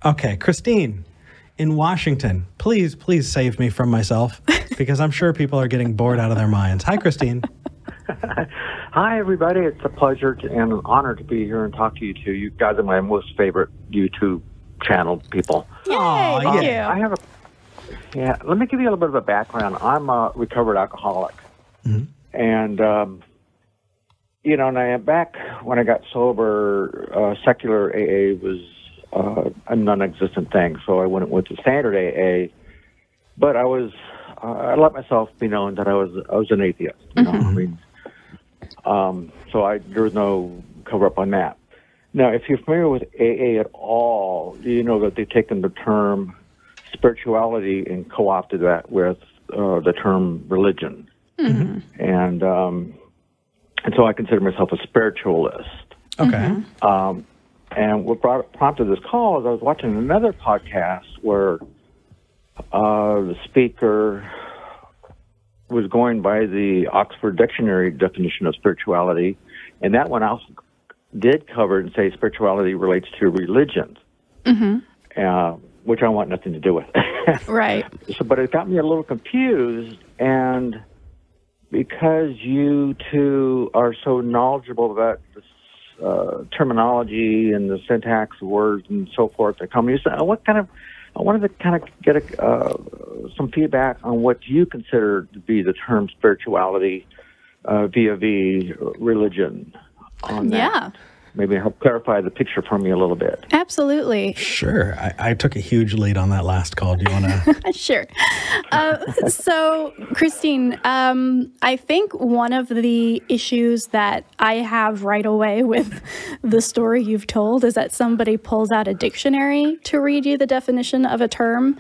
Okay, Christine in Washington, please save me from myself because I'm sure people are getting bored out of their minds. Hi, Christine. Hi, everybody. It's a pleasure and an honor to be here and talk to you two. You guys are my most favorite YouTube channel people. Yay, Thank you. I have let me give you a little bit of a background. I'm a recovered alcoholic. Mm-hmm. And, back when I got sober, secular AA was a non-existent thing. So I went with the standard AA, but I let myself be known that I was an atheist. You know, I mean, so there was no cover up on that. Now, if you're familiar with AA at all, you know that they've taken the term spirituality and co-opted that with the term religion. Mm-hmm. And so I consider myself a spiritualist. Okay. And what prompted this call is I was watching another podcast where the speaker was going by the Oxford Dictionary definition of spirituality, and that one also did cover and say spirituality relates to religion, which I want nothing to do with. Right. But it got me a little confused, and because you two are so knowledgeable about this terminology and the syntax of words and so forth that come, I wanted to kind of get some feedback on what you consider to be the term spirituality vis-a-vis religion on that. Yeah. Maybe help clarify the picture for me a little bit. Absolutely. Sure. I took a huge lead on that last call. Do you want to? Sure. So, Christine, I think one of the issues that I have right away with the story you've told is that somebody pulls out a dictionary to read you the definition of a term.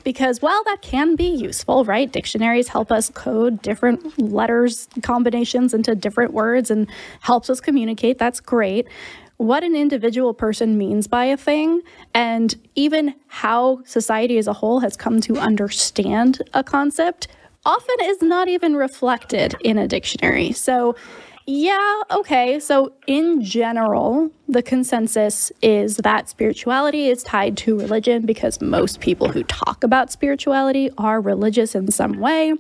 Because, well, that can be useful, right? Dictionaries help us code different letters combinations into different words and helps us communicate. That's great. What an individual person means by a thing, and even how society as a whole has come to understand a concept, often is not even reflected in a dictionary. So, yeah, okay. So in general, the consensus is that spirituality is tied to religion because most people who talk about spirituality are religious in some way.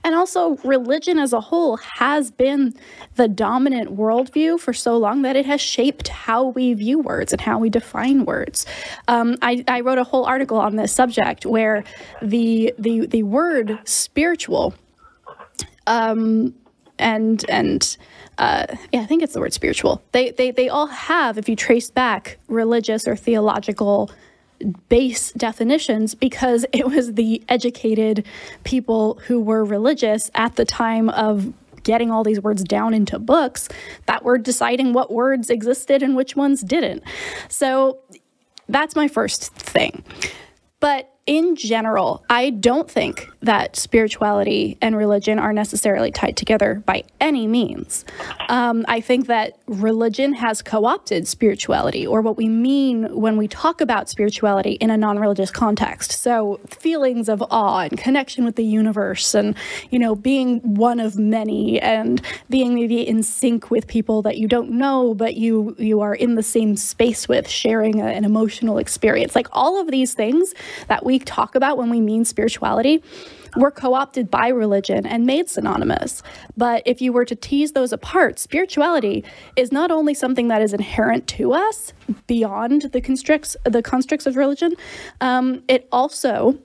And also, religion as a whole has been the dominant worldview for so long that it has shaped how we view words and how we define words. I wrote a whole article on this subject where the word spiritual I think it's the word spiritual. They all have, if you trace back religious or theological base definitions, because it was the educated people who were religious at the time of getting all these words down into books that were deciding what words existed and which ones didn't. So that's my first thing. But in general, I don't think that spirituality and religion are necessarily tied together by any means. I think that religion has co-opted spirituality, or what we mean when we talk about spirituality in a non-religious context. So feelings of awe and connection with the universe and, being one of many and being maybe in sync with people that you don't know, but you are in the same space with, sharing an emotional experience. Like all of these things that we talk about when we mean spirituality were co-opted by religion and made synonymous. But if you were to tease those apart, spirituality is not only something that is inherent to us beyond the constructs of religion, it also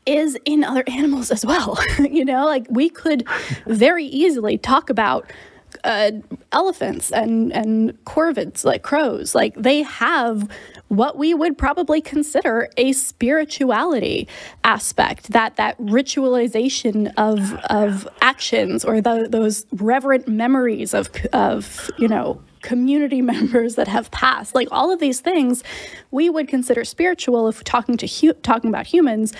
is in other animals as well. Like we could very easily talk about elephants and corvids, like crows. Like they have what we would probably consider a spirituality aspect, that ritualization of actions, or those reverent memories of community members that have passed. Like all of these things we would consider spiritual if talking about humans,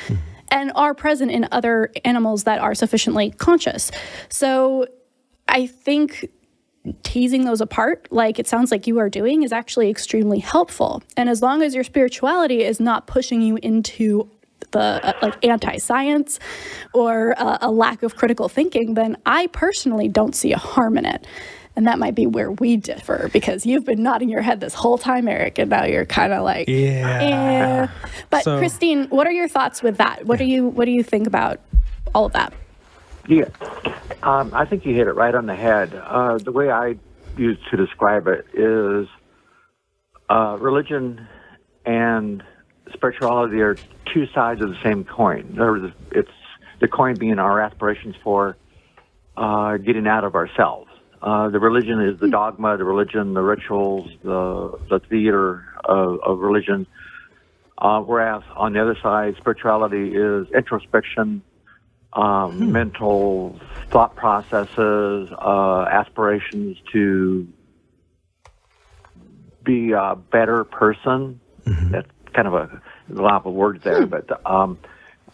and are present in other animals that are sufficiently conscious. So I think teasing those apart, like it sounds like you are doing, is actually extremely helpful. And as long as your spirituality is not pushing you into the anti-science or a lack of critical thinking, then I personally don't see a harm in it. And that might be where we differ, because you've been nodding your head this whole time, Eric, and now you're kind of like, yeah. But so, Christine, what are your thoughts with that? What do you think about all of that? Yeah, I think you hit it right on the head. The way I use to describe it is religion and spirituality are two sides of the same coin. In other words, it's the coin being our aspirations for getting out of ourselves. The religion is the dogma, the religion, the rituals, the theater of religion. Whereas on the other side, spirituality is introspection, mental thought processes, aspirations to be a better person. That's kind of a lot of words there, but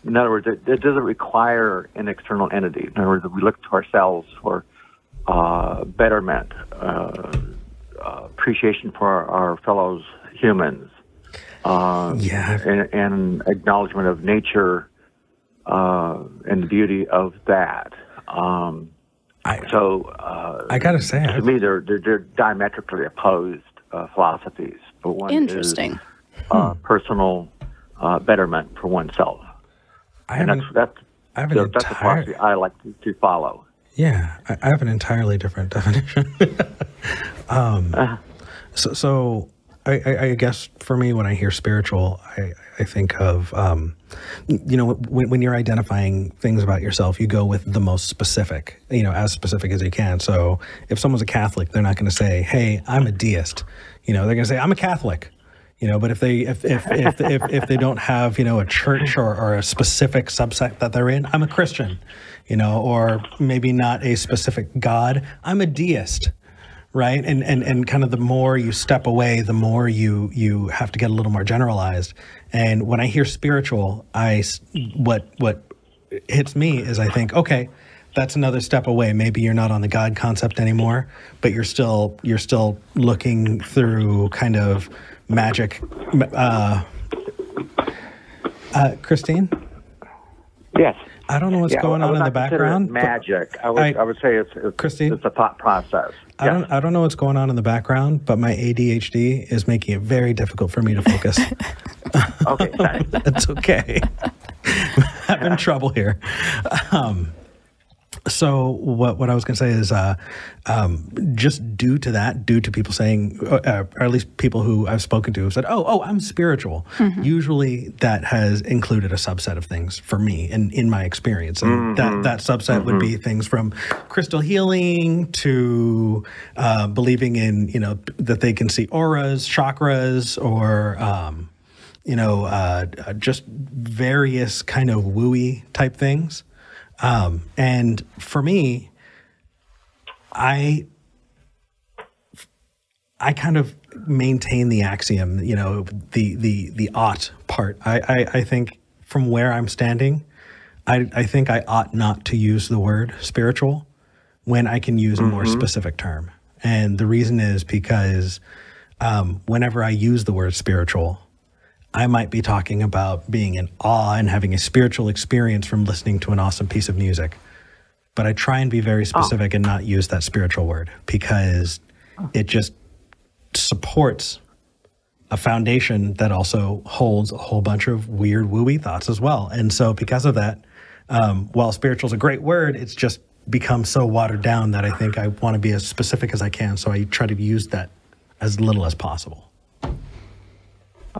in other words, it doesn't require an external entity. In other words, we look to ourselves for betterment, appreciation for our fellow humans, and acknowledgement of nature and the beauty of that. I gotta say, to me, they're diametrically opposed philosophies. But one Interesting. is personal betterment for oneself. That's the philosophy I like to follow. Yeah, I have an entirely different definition. So I guess for me, when I hear spiritual, I think of, when you're identifying things about yourself, you go with the most specific, as specific as you can. So if someone's a Catholic, they're not going to say, "Hey, I'm a deist." They're going to say, "I'm a Catholic." But if they don't have, a church or a specific subsect that they're in, I'm a Christian, or maybe not a specific God, I'm a deist, right? And kind of the more you step away, the more you have to get a little more generalized. And when I hear spiritual, what hits me is I think, okay, that's another step away. Maybe you're not on the God concept anymore, but you're still looking through kind of magic. Christine? Yes. I don't know what's going on in the background. Magic. I would say it's Christine? It's a thought process. I don't know what's going on in the background, but my ADHD is making it very difficult for me to focus. Okay, sorry. That's okay. I'm having trouble here. So what I was going to say is just due to people saying, or at least people who I've spoken to have said, oh, I'm spiritual. Usually that has included a subset of things for me in my experience. And that subset would be things from crystal healing to believing in, that they can see auras, chakras, or, just various kind of wooey type things. And for me, I kind of maintain the axiom, the ought part. I think from where I'm standing, I think I ought not to use the word spiritual when I can use a more specific term. And the reason is because whenever I use the word spiritual, I might be talking about being in awe and having a spiritual experience from listening to an awesome piece of music. But I try and be very specific and not use that spiritual word because it just supports a foundation that also holds a whole bunch of weird wooey thoughts as well. And so because of that, while spiritual is a great word, it's just become so watered down that I think I want to be as specific as I can. So I try to use that as little as possible.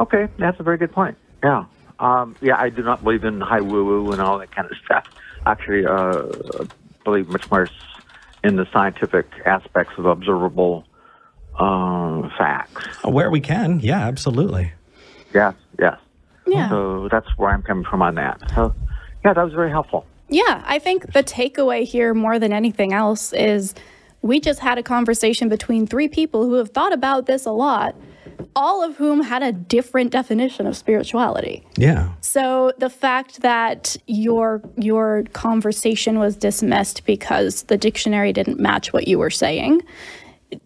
Okay, that's a very good point. Yeah. I do not believe in high woo-woo and all that kind of stuff. Actually, believe much more in the scientific aspects of observable facts. Where we can, yeah, absolutely. Yes. Yeah. So that's where I'm coming from on that. So, yeah, that was very helpful. Yeah, I think the takeaway here more than anything else is we just had a conversation between three people who have thought about this a lot, all of whom had a different definition of spirituality. Yeah. So the fact that your conversation was dismissed because the dictionary didn't match what you were saying,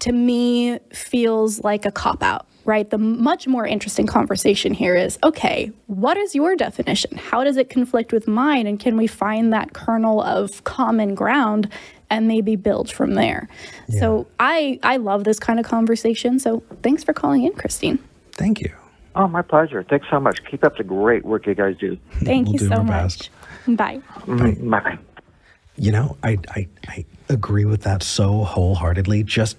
to me feels like a cop-out, right? The much more interesting conversation here is, okay, what is your definition? How does it conflict with mine? And can we find that kernel of common ground and maybe build from there. Yeah. So I love this kind of conversation. So thanks for calling in, Christine. Thank you. Oh, my pleasure. Thanks so much. Keep up the great work you guys do. Thank We'll you do so our much. best. Bye. Bye. You know, I agree with that so wholeheartedly. Just,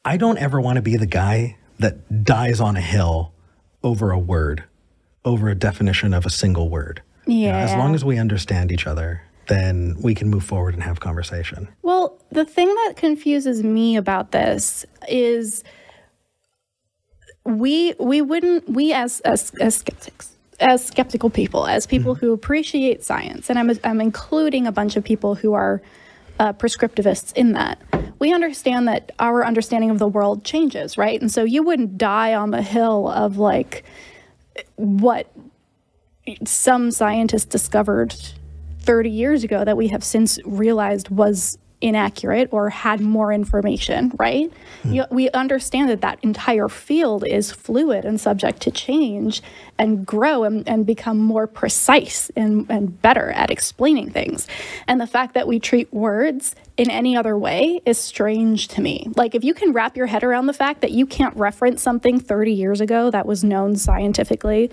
I don't ever want to be the guy that dies on a hill over a word, over a definition of a single word. You know, as Yeah. long as we understand each other, then we can move forward and have conversation. Well, the thing that confuses me about this is we as skeptics, as skeptical people, as people who appreciate science, and I'm including a bunch of people who are prescriptivists in that. We understand that our understanding of the world changes, right? And so you wouldn't die on the hill of like what some scientists discovered 30 years ago that we have since realized was inaccurate or had more information, right? We understand that that entire field is fluid and subject to change and grow and become more precise and better at explaining things. And the fact that we treat words in any other way is strange to me. Like, if you can wrap your head around the fact that you can't reference something 30 years ago that was known scientifically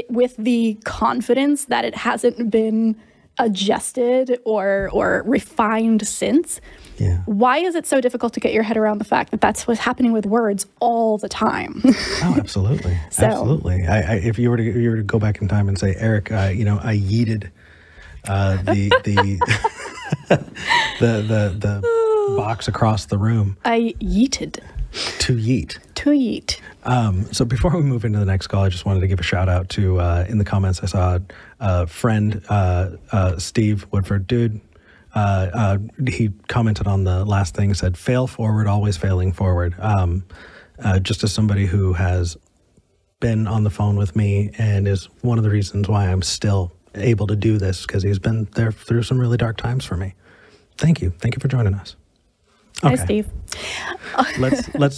with the confidence that it hasn't been adjusted or refined since. Yeah. Why is it so difficult to get your head around the fact that that's what's happening with words all the time? Oh, absolutely. So- Absolutely. If you were to go back in time and say, Eric, I yeeted the the box across the room. I yeeted. To yeet. To yeet. So before we move into the next call, I just wanted to give a shout out to, in the comments, I saw a friend, Steve Woodford. Dude, he commented on the last thing, said, fail forward, always failing forward. Just as somebody who has been on the phone with me and is one of the reasons why I'm still able to do this, because he's been there through some really dark times for me. Thank you. Thank you for joining us. Hi, Steve. Let's